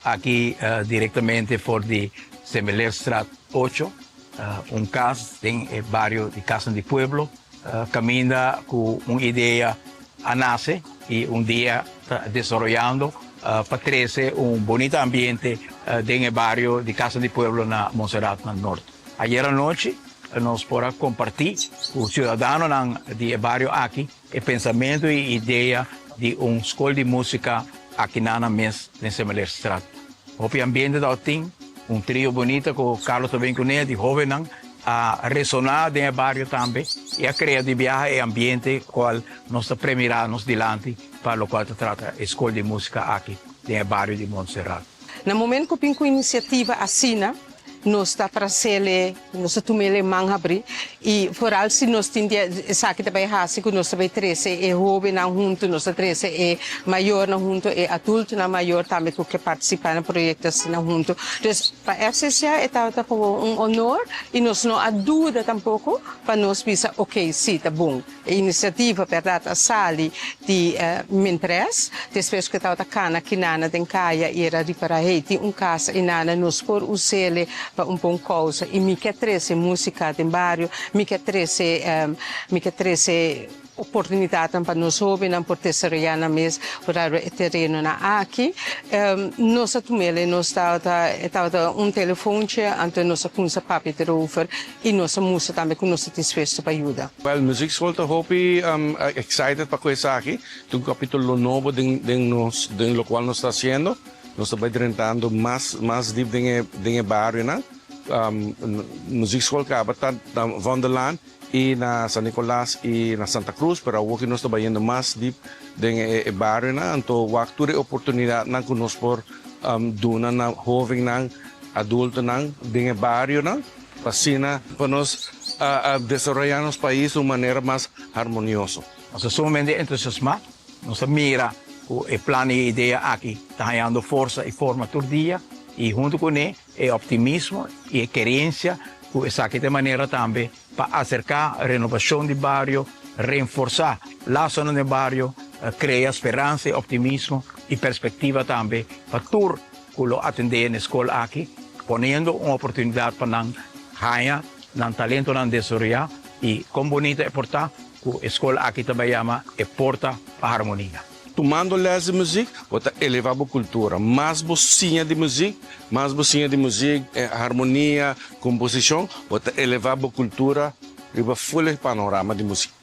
Aqui diretamente for de Semelerstraat 8, casa em Bario de Casa de Pueblo, caminha com uma ideia a nascer e dia desenvolvendo para trazer bonito ambiente em Bario de Casa de Pueblo na Montserrat, no norte. Ayer à noite, nós podemos compartilhar com os cidadãos de Bario aqui o pensamento e ideia de escola de música aqui na mês de Semelerstraat. O ambiente da tem trio bonito com o Carlos também com ele, de jovem, a ressonar no bairro também e a criar de viagem e ambiente qual nós premiamos dilante para o qual trata a escola de música aqui no bairro de Montserrat. No momento que eu iniciativa assim, nós está para ser nós tomele mangabri e foral se nós tinha saque também hasi que nós também treze e jovem na junto nós treze e maior na junto e adulto na maior também que participar no proyecto assim na junto. Então para FCCA está como honor e nós não há dúvida tampouco para nós pensar ok sim tá bom a iniciativa para dar sali de mentres depois que está cana que nana den caia e era reparar casa e nana nos por usele para bom causa e me quer trazer música em Bario, me quer trazer oportunidade para nós jovens, por terceira na mês, para o terreno na aqui. Nós atuamos, nós estava telefone, então nós kunsa papi erover e nós música também com nós satisfeito para ajuda. Well, Muziekschool to hopi excited para com essa aqui, do capítulo novo de lo cual nós está haciendo. Nós estamos tentando mais deep em Bario, né? Muziekschool que está na Wonderland e na San Nicolás e na Santa Cruz, pero o que nós estamos indo mais deep em Bario, né? Então, o actor oportunidade não conosco por duna na jovem, não adulto, não em Bario, não? Assim, para nós desenvolver nosso país de uma maneira mais harmoniosa. Nós somos sumamente entusiasmados, nós mira o plano e ideia aqui, está ganhando força e forma todo dia, e junto com ele, é optimismo e querência, essa aqui de maneira também, para acercar a renovação do bairro, reforçar a zona do bairro, criar esperança, optimismo e perspectiva também, para tudo atender na escola aqui, ponendo uma oportunidade para não haya, não talento, não desenvolver, e como bonito é portar, a escola aqui também chama é porta para a harmonia. Tomando les de música, bota elevar a cultura, mais bocinha de música, harmonia, composição, bota elevar a cultura e o full panorama de música.